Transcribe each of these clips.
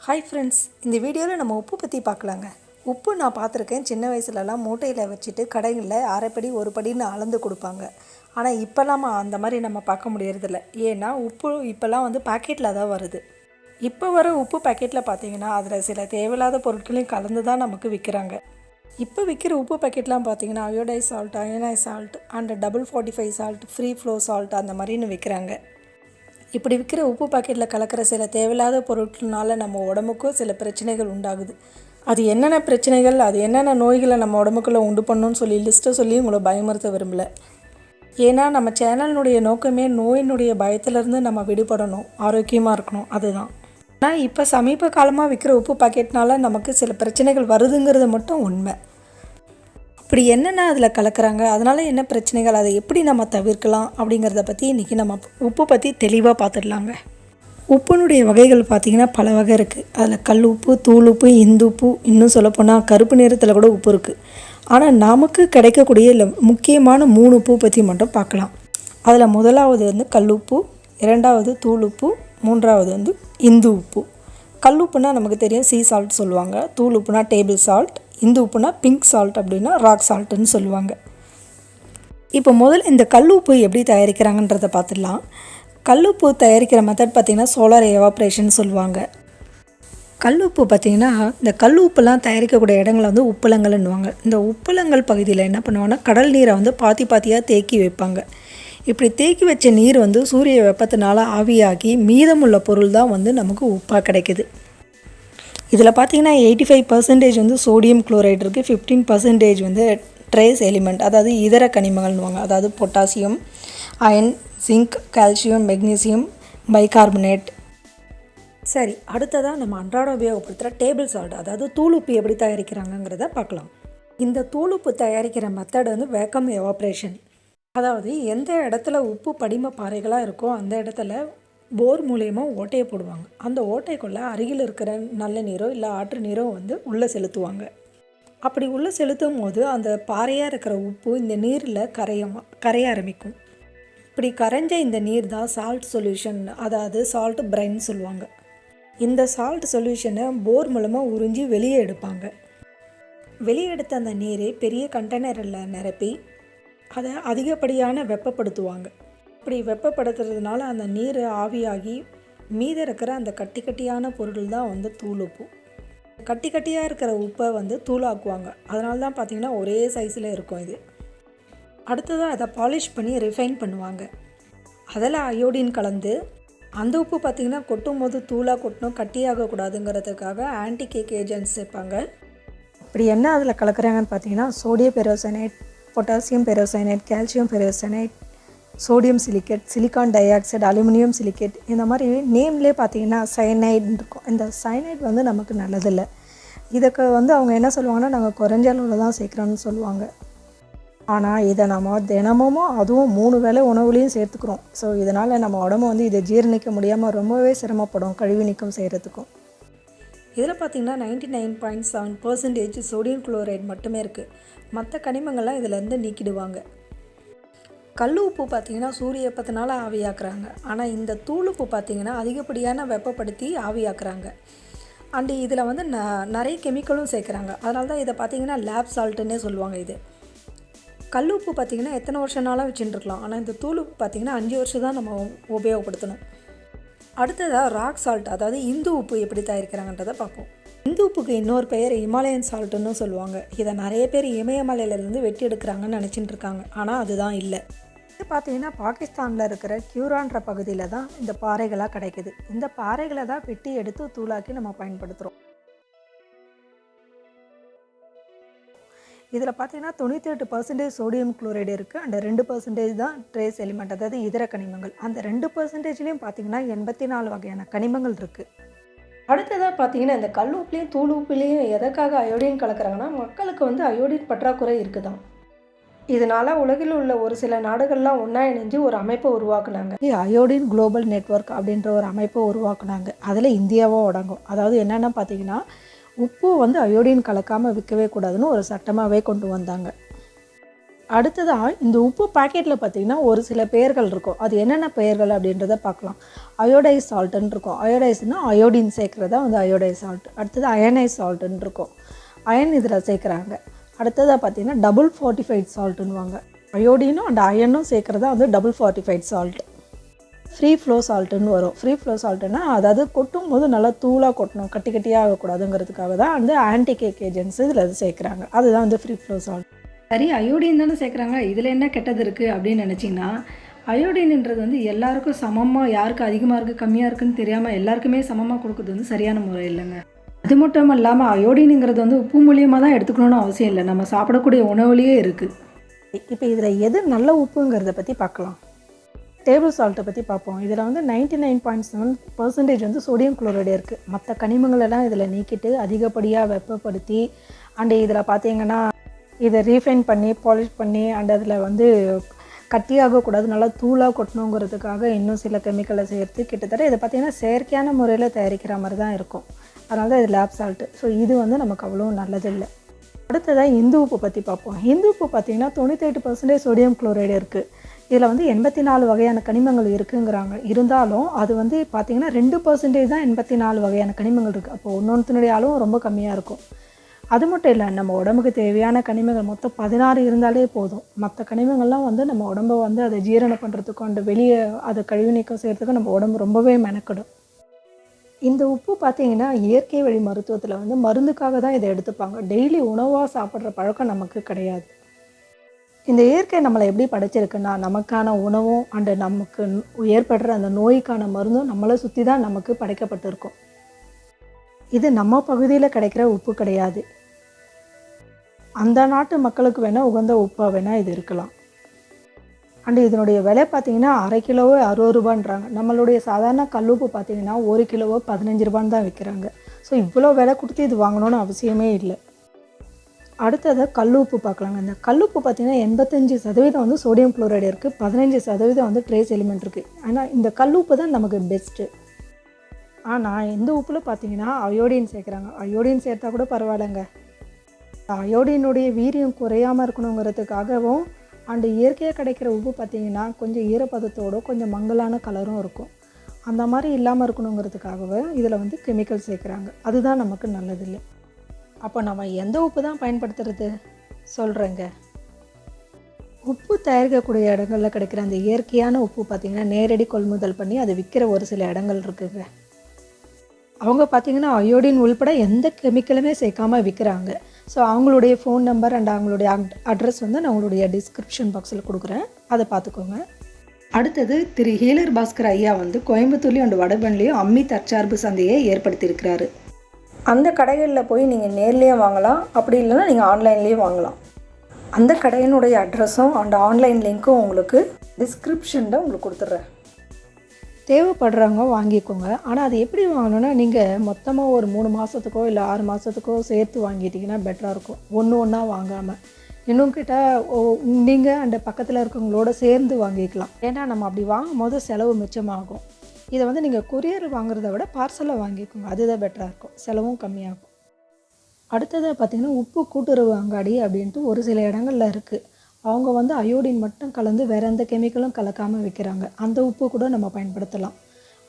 Hi friends, இந்த வீடியோவில் நம்ம உப்பு பற்றி பார்க்கலாங்க. உப்பு நான் பார்த்துருக்கேன். சின்ன வயசுலலாம் மூட்டையில் வச்சுட்டு கடைகளில் அரைப்படி ஒரு படின்னு அளந்து கொடுப்பாங்க. ஆனால் இப்போலாம் அந்த மாதிரி நம்ம பார்க்க முடியறதில்ல. ஏன்னா உப்பு இப்போலாம் பாக்கெட்டில் தான் வருது. இப்போ வர உப்பு பாக்கெட்டில் பார்த்தீங்கன்னா அதில் சில தேவையில்லாத பொருட்களையும் கலந்து தான் நமக்கு விற்கிறாங்க. இப்போ விற்கிற உப்பு பாக்கெட்லாம் பார்த்தீங்கன்னா iodise salt, அயனைஸ் salt and 45 salt, free flow salt அந்த மாதிரின்னு விற்கிறாங்க. இப்படி விற்கிற உப்பு பாக்கெட்டில் கலக்கிற சில தேவையில்லாத பொருட்கள்னால நம்ம உடம்புக்கும் சில பிரச்சனைகள் உண்டாகுது. அது என்னென்ன பிரச்சனைகள், அது என்னென்ன நோய்களை நம்ம உடம்புக்குள்ளே உண்டு பண்ணணும்னு சொல்லி லிஸ்ட்டை சொல்லி உங்களை பயமுறுத்த விரும்பலை. ஏன்னா நம்ம சேனலினுடைய நோக்கமே நோயினுடைய பயத்திலேருந்து நம்ம விடுபடணும், ஆரோக்கியமாக இருக்கணும், அதுதான். ஆனால் இப்போ சமீப காலமாக விற்கிற உப்பு பாக்கெட்னால நமக்கு சில பிரச்சனைகள் வருதுங்கிறது மட்டும் உண்மை. இப்படி என்னென்ன அதில் கலக்கிறாங்க, அதனால் என்ன பிரச்சனைகள், அதை எப்படி நம்ம தவிர்க்கலாம் அப்படிங்கிறத பற்றி இன்றைக்கி நம்ம உப்பு பற்றி தெளிவாக பார்த்துடலாங்க. உப்புனுடைய வகைகள் பார்த்திங்கன்னா பல வகை இருக்குது. அதில் கல் உப்பு, தூள் உப்பு, இந்து உப்பு, இன்னும் சொல்லப்போனால் கருப்பு நிறத்தில் கூட உப்பு இருக்குது. ஆனால் நமக்கு கிடைக்கக்கூடிய முக்கியமான 3 உப்பு பற்றி மட்டும் பார்க்கலாம். அதில் முதலாவது கல் உப்பு, இரண்டாவது தூள் உப்பு, மூன்றாவது இந்து உப்பு. கல் உப்புனா நமக்கு தெரியும், சீ சால்ட் சொல்லுவாங்க. தூள் உப்புனா டேபிள் சால்ட், இந்து உப்புனா பிங்க் சால்ட், அப்படின்னா ராக் சால்ட்டுன்னு சொல்லுவாங்க. இப்போ முதல்ல இந்த கல் உப்பு எப்படி தயாரிக்கிறாங்கன்றதை பார்த்துடலாம். கல் உப்பு தயாரிக்கிற மெத்தட் பார்த்திங்கன்னா சோலார் எவாப்ரேஷன் சொல்லுவாங்க. கல் உப்பு பார்த்திங்கன்னா இந்த கல் உப்புலாம் தயாரிக்கக்கூடிய இடங்களை உப்பளங்கள்னுவாங்க. இந்த உப்பளங்கள் பகுதியில் என்ன பண்ணுவாங்கன்னா கடல் நீரை பாத்தி பாத்தியாக தேக்கி வைப்பாங்க. இப்படி தேக்கி வச்ச நீர் சூரிய வெப்பத்தினால ஆவியாகி மீதமுள்ள பொருள் தான் நமக்கு உப்பாக கிடைக்குது. இதில் பார்த்திங்கன்னா 85% சோடியம் குளோரைடு இருக்குது, 15% ட்ரேஸ் எலிமெண்ட், அதாவது இதர கனிமங்கள்னுவாங்க. அதாவது potassium, iron, zinc, calcium, magnesium, bicarbonate. சரி, அடுத்ததாக நம்ம அன்றாட உபயோகப்படுத்துகிற டேபிள் சால்ட், அதாவது தூள் உப்பு எப்படி தயாரிக்கிறாங்கங்கிறத பார்க்கலாம். இந்த தூள் உப்பு தயாரிக்கிற மெத்தட் வேக்கம் எவாப்ரேஷன். அதாவது எந்த இடத்துல உப்பு படிம பாறைகளாக இருக்கோ அந்த இடத்துல போர் மூலியமாக ஓட்டையை போடுவாங்க. அந்த ஓட்டைக்குள்ளே அருகில் இருக்கிற நல்ல நீரோ இல்லை ஆற்று நீரோ உள்ளே செலுத்துவாங்க. அப்படி உள்ளே செலுத்தும் போது அந்த பாறையாக இருக்கிற உப்பு இந்த நீரில் கரைய ஆரம்பிக்கும். இப்படி கரைஞ்ச இந்த நீர் தான் சால்ட் சொல்யூஷன், அதாவது சால்ட் பிரைன் சொல்லுவாங்க. இந்த சால்ட் சொல்யூஷனை போர் மூலமாக உறிஞ்சி வெளியே எடுப்பாங்க. வெளியே எடுத்த அந்த நீரை பெரிய கண்டெய்னரில் நிரப்பி அதை அதிகப்படியான வெப்பப்படுத்துவாங்க. இப்படி வெப்பப்படுத்துறதுனால அந்த நீர் ஆவியாகி மீத இருக்கிற அந்த கட்டி கட்டியான பொருள் தான் தூள் உப்பு. கட்டி கட்டியாக இருக்கிற உப்பை தூளாக்குவாங்க. அதனால தான் பார்த்திங்கன்னா ஒரே சைஸில் இருக்கும் இது. அடுத்ததாக அதை பாலிஷ் பண்ணி ரிஃபைன் பண்ணுவாங்க. அதில் அயோடின் கலந்து அந்த உப்பு பார்த்திங்கன்னா கொட்டும் போது தூளாக கொட்டணும், கட்டியாகக்கூடாதுங்கிறதுக்காக ஆன்டி கேக் ஏஜென்ட்ஸ் சேர்ப்பாங்க. இப்படி என்ன அதில் கலக்கிறாங்கன்னு பார்த்தீங்கன்னா sodium ferrocyanide, potassium ferrocyanide, calcium ferrocyanide, sodium silicate, silicon dioxide, aluminium silicate, இந்த மாதிரி நேம்லேயே பார்த்தீங்கன்னா சயனைடுன்னு இருக்கும். இந்த சயனைட் நமக்கு நல்லதில்லை. இதுக்கு அவங்க என்ன சொல்லுவாங்கன்னா நாங்கள் குறைஞ்ச அளவில் தான் சேர்க்குறோன்னு சொல்லுவாங்க. ஆனால் இதை நம்ம தினமும் அதுவும் 3 வேளை உணவுலேயும் சேர்த்துக்கிறோம். ஸோ இதனால் நம்ம உடம்பு இதை ஜீரணிக்க முடியாமல் ரொம்பவே சிரமப்படும் கழிவு நீக்கம் செய்கிறதுக்கும். இதில் பார்த்திங்கன்னா 99.7% சோடியம் குளோரைடு மட்டுமே இருக்குது. மற்ற கனிமங்கள்லாம் இதிலேருந்து நீக்கிடுவாங்க. கல் உப்பு பார்த்திங்கன்னா சூரிய வெப்பத்தினால ஆவியாக்குறாங்க. ஆனால் இந்த தூள் உப்பு பார்த்திங்கன்னா அதிகப்படியான வெப்பப்படுத்தி ஆவியாக்குறாங்க. அண்டு இதில் நிறைய கெமிக்கலும் சேர்க்குறாங்க. அதனால தான் இதை பார்த்திங்கன்னா லேப் சால்ட்டுன்னே சொல்லுவாங்க. இது கல் உப்பு பார்த்திங்கன்னா எத்தனை வருஷம்னாலும் வச்சுட்டுருக்கலாம். ஆனால் இந்த தூள் உப்பு பார்த்திங்கன்னா 5 வருஷம் தான் நம்ம உபயோகப்படுத்தணும். அடுத்ததாக ராக் சால்ட், அதாவது இந்து உப்பு எப்படி தயாரிக்கிறாங்கன்றதை பார்ப்போம். இந்து உப்புக்கு இன்னொரு பெயர் இமாலயன் சால்ட்டுன்னு சொல்லுவாங்க. இதை நிறைய பேர் இமயமலையிலேருந்து வெட்டி எடுக்கிறாங்கன்னு நினச்சிட்டு இருக்காங்க. ஆனால் அதுதான் இல்லை. இது பார்த்திங்கன்னா பாகிஸ்தானில் இருக்கிற கியூரான்ற பகுதியில் தான் இந்த பாறைகளாக கிடைக்குது. இந்த பாறைகளை தான் வெட்டி எடுத்து தூளாக்கி நம்ம பயன்படுத்துகிறோம். இதில் பார்த்திங்கன்னா 98% சோடியம் குளோரைடு இருக்குது. அண்ட் 2% தான் ட்ரேஸ் எலிமெண்ட், அதாவது இதர கனிமங்கள். அந்த 2%லேயும் பார்த்திங்கன்னா 84 வகையான கனிமங்கள் இருக்குது. அடுத்ததாக பார்த்திங்கன்னா இந்த கல் உப்புலேயும் தூள் உப்புலேயும் எதற்காக அயோடின் கலக்கிறாங்கன்னா மக்களுக்கு அயோடின் பற்றாக்குறை இருக்குதான். இதனால் உலகில் உள்ள ஒரு சில நாடுகள்லாம் ஒன்றா இணைஞ்சு ஒரு அமைப்பை உருவாக்குனாங்க. அயோடின் குளோபல் நெட்வொர்க் அப்படின்ற ஒரு அமைப்பை உருவாக்குனாங்க. அதில் இந்தியாவும் அடங்கும். அதாவது என்னென்னா பார்த்திங்கன்னா உப்பு அயோடின் கலக்காமல் விற்கவே கூடாதுன்னு ஒரு சட்டமாகவே கொண்டு வந்தாங்க. அடுத்ததாக இந்த உப்பு பாக்கெட்டில் பார்த்திங்கன்னா ஒரு சில பெயர்கள் இருக்கும். அது என்னென்ன பெயர்கள் அப்படின்றத பார்க்கலாம். அயோடைஸ் சால்ட்டுன்னு இருக்கும். அயோடைஸ்னால் அயோடின் சேர்க்குறதா வந்து அயோடைஸ் சால்ட். அடுத்தது அயனைஸ் சால்ட்டுன்னு இருக்கும். அயன் இதில் சேர்க்குறாங்க. அடுத்ததாக பார்த்திங்கன்னா டபுள் ஃபார்ட்டிஃபைட் சால்ட்டுன்னுவாங்க. அயோடினும் அண்ட் அயனும் சேர்க்குறதா வந்து double fortified salt. Free flow சால்ட்டுன்னு வரும். ஃப்ரீ ஃப்ளோ சால்ட்டுன்னா அதாவது கொட்டும் போது நல்லா தூளாக கொட்டணும், கட்டி கட்டியாக ஆகக்கூடாதுங்கிறதுக்காக தான் வந்து ஆன்டிகேக் ஏஜென்ட்ஸ் இதில் சேர்க்குறாங்க. அதுதான் வந்து ஃப்ரீ ஃப்ளோ சால்ட். சரி, அயோடின் தானே சேர்க்குறாங்க, இதில் என்ன கெட்டது இருக்குது அப்படின்னு நினச்சிங்கன்னா, அயோடின்ன்றது வந்து எல்லாருக்கும் சமமாக, யாருக்கு அதிகமாக இருக்குது கம்மியாக இருக்குதுன்னு தெரியாமல் எல்லாருக்குமே சமமாக கொடுக்குறது வந்து சரியான முறை இல்லைங்க. அது மட்டும் இல்லாமல் அயோடினுங்கிறது வந்து உப்பு மூலியமாக தான் எடுத்துக்கணும்னு அவசியம் இல்லை, நம்ம சாப்பிடக்கூடிய உணவுலேயே இருக்குது. இப்போ இதில் எது நல்ல உப்புங்கிறத பற்றி பார்க்கலாம். டேபிள் சால்ட்டை பற்றி பார்ப்போம். இதில் வந்து 99.7% வந்து சோடியம் குளோரைடு இருக்குது. மற்ற கனிமங்களெல்லாம் இதில் நீக்கிட்டு அதிகப்படியாக வெப்பப்படுத்தி அண்ட் இதில் பார்த்தீங்கன்னா இதை ரீஃபைன் பண்ணி பாலிஷ் பண்ணி அண்ட் அதில் வந்து கட்டியாகக்கூடாது, நல்லா தூளாக கொட்டணுங்கிறதுக்காக இன்னும் சில கெமிக்கலை சேர்த்து கிட்டத்தட்ட இதை பார்த்திங்கன்னா செயற்கையான முறையில் தயாரிக்கிற மாதிரி தான் இருக்கும். அதனால தான் இது லேப் சால்ட்டு. ஸோ இது வந்து நமக்கு அவ்வளோ நல்லதில்லை. அடுத்ததாக இந்து உப்பு பற்றி பார்ப்போம். இந்து உப்பு பார்த்திங்கன்னா 98% சோடியம் குளோரைடு இருக்குது. இதில் வந்து 84 வகையான கனிமங்கள் இருக்குங்கிறாங்க. இருந்தாலும் அது வந்து பார்த்திங்கன்னா 2% தான் 84 வகையான கனிமங்கள் இருக்குது. அப்போ ஒன்றொன்றுத்தினுடைய அளவும் ரொம்ப கம்மியாக இருக்கும். அது மட்டும் இல்லை, நம்ம உடம்புக்கு தேவையான கனிமங்கள் மொத்தம் 16 இருந்தாலே போதும். மற்ற கனிமங்கள்லாம் வந்து நம்ம உடம்பை வந்து அதை ஜீரணம் பண்ணுறதுக்கும் அந்த வெளியே அதை கழிவு நீக்கம் செய்கிறதுக்கும் நம்ம உடம்பு ரொம்பவே மெனக்கிடும். இந்த உப்பு பார்த்திங்கன்னா இயற்கை வழி மருத்துவத்தில் வந்து மருந்துக்காக தான் இதை எடுத்துப்பாங்க. டெய்லி உணவாக சாப்பிட்ற பழக்கம் நமக்கு கிடையாது. இந்த இயற்கை நம்மளை எப்படி படைச்சிருக்குன்னா, நமக்கான உணவும் அண்டு நமக்கு ஏற்படுற அந்த நோய்க்கான மருந்தும் நம்மளை சுற்றி தான் நமக்கு படைக்கப்பட்டிருக்கும். இது நம்ம பகுதியில் கிடைக்கிற உப்பு கிடையாது. அந்த நாட்டு மக்களுக்கு வேணால் உகந்த உப்பாக வேணால் இது இருக்கலாம். அண்டு இதனுடைய விலை பார்த்திங்கன்னா அரை கிலோவே 60 ரூபான்றாங்க. நம்மளுடைய சாதாரண கல்லுப்பு பார்த்திங்கன்னா 1 கிலோவோ 15 ரூபான்னு தான் விற்கிறாங்க. ஸோ இவ்வளோ விலை கொடுத்து இது வாங்கணும்னு அவசியமே இல்லை. அடுத்தது கல்லுப்பு பார்க்கலாங்க. இந்த கல்லுப்பு பார்த்திங்கன்னா 85% வந்து சோடியம் குளோரைடு இருக்குது, 15% வந்து ட்ரேஸ் எலிமெண்ட் இருக்குது. ஆனால் இந்த கல்லுப்பு தான் நமக்கு பெஸ்ட்டு. ஆனால் இந்த உப்பில் பார்த்திங்கன்னா அயோடின் சேர்க்குறாங்க. அயோடின் சேர்த்தா கூட பரவாயில்லைங்க. அயோடினுடைய வீரியம் குறையாமல் இருக்கணுங்கிறதுக்காகவும் அண்டு இயற்கையாக கிடைக்கிற உப்பு பார்த்திங்கன்னா கொஞ்சம் ஈரப்பதத்தோடு கொஞ்சம் மங்கலான கலரும் இருக்கும். அந்த மாதிரி இல்லாமல் இருக்கணுங்கிறதுக்காகவே இதில் வந்து கெமிக்கல் சேர்க்குறாங்க. அதுதான் நமக்கு நல்லதில்லை. அப்போ நம்ம எந்த உப்பு தான் பயன்படுத்துறது சொல்கிறேங்க. உப்பு தயாரிக்கக்கூடிய இடங்களில் கிடைக்கிற அந்த இயற்கையான உப்பு பார்த்திங்கன்னா நேரடி கொள்முதல் பண்ணி அதை விற்கிற ஒரு சில இடங்கள் இருக்குதுங்க. அவங்க பார்த்திங்கன்னா அயோடின் உள்பட எந்த கெமிக்கலுமே சேர்க்காமல் விற்கிறாங்க. ஸோ அவங்களுடைய ஃபோன் நம்பர் அண்ட் அவங்களுடைய அட்ரஸ் வந்து நான் உங்களுடைய டிஸ்கிரிப்ஷன் பாக்ஸில் கொடுக்குறேன், அதை பார்த்துக்கோங்க. அடுத்தது திரு ஹீலர் பாஸ்கர் ஐயா வந்து கோயம்புத்தூர்லேயும் அண்ட் வடபழனிலையும் அம்மி தற்சார்பு சந்தையை ஏற்படுத்தியிருக்கிறாரு. அந்த கடைகளில் போய் நீங்கள் நேர்லேயும் வாங்கலாம், அப்படி இல்லைன்னா நீங்கள் ஆன்லைன்லேயும் வாங்கலாம். அந்த கடையினுடைய அட்ரஸும் அண்ட் ஆன்லைன் லிங்க்கும் உங்களுக்கு டிஸ்கிரிப்ஷனில் உங்களுக்கு கொடுத்துட்றேன். தேவைப்படுறவங்க வாங்கிக்கோங்க. ஆனால் அது எப்படி வாங்கணுன்னா, நீங்கள் மொத்தமாக ஒரு 3 மாதத்துக்கோ இல்லை 6 மாதத்துக்கோ சேர்த்து வாங்கிட்டிங்கன்னா பெட்டராக இருக்கும். ஒன்றா வாங்காமல் இன்னும் கேட்டால் நீங்கள் அந்த பக்கத்தில் இருக்கவங்களோட சேர்ந்து வாங்கிக்கலாம். ஏன்னா நம்ம அப்படி வாங்கும் போது செலவு மிச்சமாகும். இதை வந்து நீங்கள் கொரியர் வாங்குறத விட பார்சலில் வாங்கிக்கோங்க, அதுதான் பெட்டராக இருக்கும், செலவும் கம்மியாகும். அடுத்ததாக பார்த்திங்கன்னா உப்பு கூட்டுறவு அங்காடி அப்படின்ட்டு ஒரு சில இடங்களில் இருக்குது. அவங்க வந்து அயோடின் மட்டும் கலந்து வேறு எந்த கெமிக்கலும் கலக்காமல் விற்கிறாங்க. அந்த உப்பு கூட நம்ம பயன்படுத்தலாம்.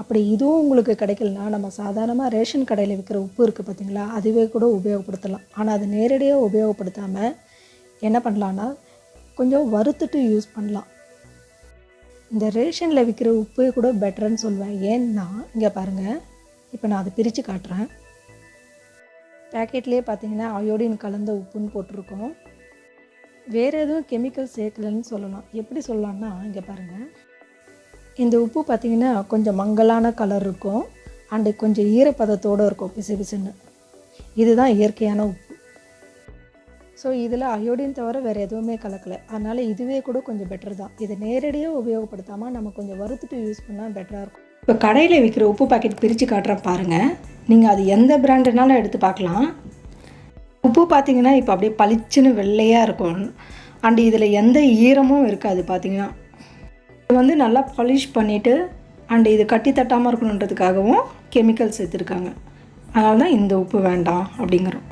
அப்படி இதுவும் உங்களுக்கு கிடைக்கலனா நம்ம சாதாரணமாக ரேஷன் கடையில் விற்கிற உப்பு இருக்குது பார்த்திங்களா, அதுவே கூட உபயோகப்படுத்தலாம். ஆனால் அது நேரடியாக உபயோகப்படுத்தாமல் என்ன பண்ணலான்னா கொஞ்சம் வறுத்துட்டு யூஸ் பண்ணலாம். இந்த ரேஷனில் விற்கிற உப்பே கூட பெட்டர்ன்னு சொல்லுவேன். ஏன்னா இங்கே பாருங்கள், இப்போ நான் அதை பிரித்து காட்டுறேன். பேக்கெட்லேயே பார்த்திங்கன்னா அயோடின் கலந்த உப்புன்னு போட்டிருக்கோம். வேறு எதுவும் கெமிக்கல் சேர்க்கலன்னு சொல்லலாம். எப்படி சொல்லலாம்னா இங்கே பாருங்கள், இந்த உப்பு பார்த்திங்கன்னா கொஞ்சம் மங்கலான கலர் இருக்கும் அண்டு கொஞ்சம் ஈரப்பதத்தோடு இருக்கும், பிசு பிசுன்னு. இதுதான் இயற்கையான உப்பு. ஸோ இதில் அயோடின் தவிர வேறு எதுவுமே கலக்கலை. அதனால் இதுவே கூட கொஞ்சம் பெட்டர் தான். இதை நேரடியாக உபயோகப்படுத்தாமல் நம்ம கொஞ்சம் வறுத்துட்டு யூஸ் பண்ணால் பெட்டராக இருக்கும். இப்போ கடையில் விற்கிற உப்பு பாக்கெட் பிரித்து காட்டுறேன் பாருங்கள். நீங்கள் அது எந்த பிராண்டுனாலும் எடுத்து பார்க்கலாம். உப்பு பார்த்திங்கன்னா இப்போ அப்படியே பளிச்சுன்னு வெள்ளையாக இருக்கும் அண்டு இதில் எந்த ஈரமும் இருக்காது. பார்த்திங்கன்னா இது வந்து நல்லா பாலிஷ் பண்ணிவிட்டு அண்டு இது கட்டி தட்டாமல் இருக்கணுன்றதுக்காகவும் கெமிக்கல்ஸ் சேர்த்துருக்காங்க. அதனால தான் இந்த உப்பு வேண்டாம் அப்படிங்கிறோம்.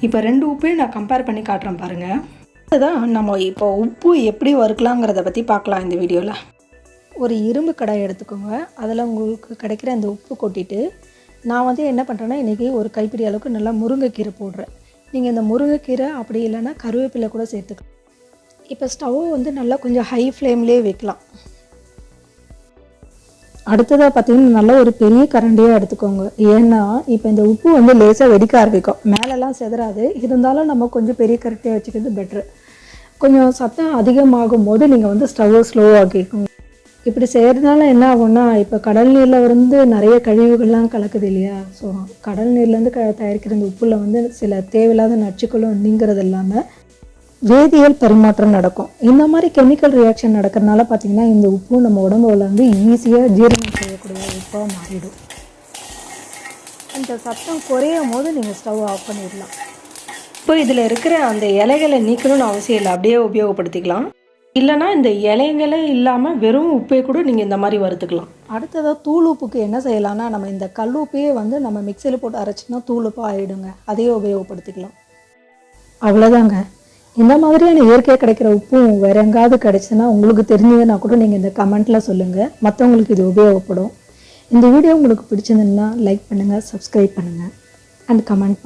இப்போ 2 உப்பையும் நான் கம்பேர் பண்ணி காட்டுறேன் பாருங்கள். அதுதான் நம்ம இப்போ உப்பு எப்படி வறுக்கலாங்கிறத பற்றி பார்க்கலாம் இந்த வீடியோவில். ஒரு இரும்பு கடாய் எடுத்துக்கோங்க. அதில் உங்களுக்கு கிடைக்கிற அந்த உப்பு கொட்டிட்டு, நான் வந்து என்ன பண்ணுறேன்னா இன்றைக்கி ஒரு கைப்பிடி அளவுக்கு நல்லா முருங்கைக்கீரை போடுறேன். நீங்கள் இந்த முருங்கைக்கீரை அப்படி இல்லைன்னா கருவேப்பிலை கூட சேர்த்துக்கலாம். இப்போ ஸ்டவ் வந்து நல்லா கொஞ்சம் ஹை ஃப்ளேம்லேயே வைக்கலாம். அடுத்ததாக பார்த்திங்கன்னா நல்லா ஒரு பெரிய கரண்டியாக எடுத்துக்கோங்க. ஏன்னா இப்போ இந்த உப்பு வந்து லேசாக வெடிக்க ஆரம்பிக்கும், மேலெல்லாம் செதறாது. இருந்தாலும் நம்ம கொஞ்சம் பெரிய கரண்டியாக வச்சுக்கிறது பெட்ரு. கொஞ்சம் சத்தம் அதிகமாகும் போது நீங்கள் வந்து ஸ்டவ்வை ஸ்லோவாக்கிக்கோங்க. இப்படி செய்கிறதுனால என்ன ஆகும்னா, இப்போ கடல் நீரில் வந்து நிறைய கழிவுகள்லாம் கலக்குது இல்லையா. ஸோ கடல் நீர்லேருந்து தயாரிக்கிற இந்த உப்பில் வந்து சில தேவையில்லாத நச்சுக்களும் நீங்கிறது இல்லாமல் வேதியியல் பரிமாற்றம் நடக்கும். இந்த மாதிரி கெமிக்கல் ரியாக்ஷன் நடக்கிறதுனால பார்த்திங்கன்னா இந்த உப்பு நம்ம உடம்புல வந்து ஈஸியாக ஜீரணம் செய்யக்கூடிய உப்பாக மாறிடும். இந்த சத்தம் குறையும் போது நீங்கள் ஸ்டவ் ஆஃப் பண்ணிடலாம். இப்போ இதில் இருக்கிற அந்த இலைகளை நீக்கணும்னு அவசியம் இல்லை, அப்படியே உபயோகப்படுத்திக்கலாம். இல்லைனா இந்த இலைங்களே இல்லாமல் வெறும் உப்பை கூட நீங்கள் இந்த மாதிரி வறுத்துக்கலாம். அடுத்ததாக தூள் உப்புக்கு என்ன செய்யலாம்னா, நம்ம இந்த கல் உப்பையே வந்து நம்ம மிக்சியில் போட்டு அரைச்சினா தூள் உப்பாக ஆகிடுங்க. அதையே உபயோகப்படுத்திக்கலாம். அவ்வளோதாங்க. இந்த மாதிரியான இயற்கையாக கிடைக்கிற உப்பும் வேறு எங்காவது கிடைச்சுன்னா உங்களுக்கு தெரிஞ்சதுன்னா கூட நீங்கள் இந்த கமெண்ட்டில் சொல்லுங்கள். மற்றவங்களுக்கு இது உபயோகப்படும். இந்த வீடியோ உங்களுக்கு பிடிச்சிருந்ததுன்னா லைக் பண்ணுங்கள், சப்ஸ்கிரைப் பண்ணுங்கள் அண்ட் கமெண்ட் பண்ணுங்கள்.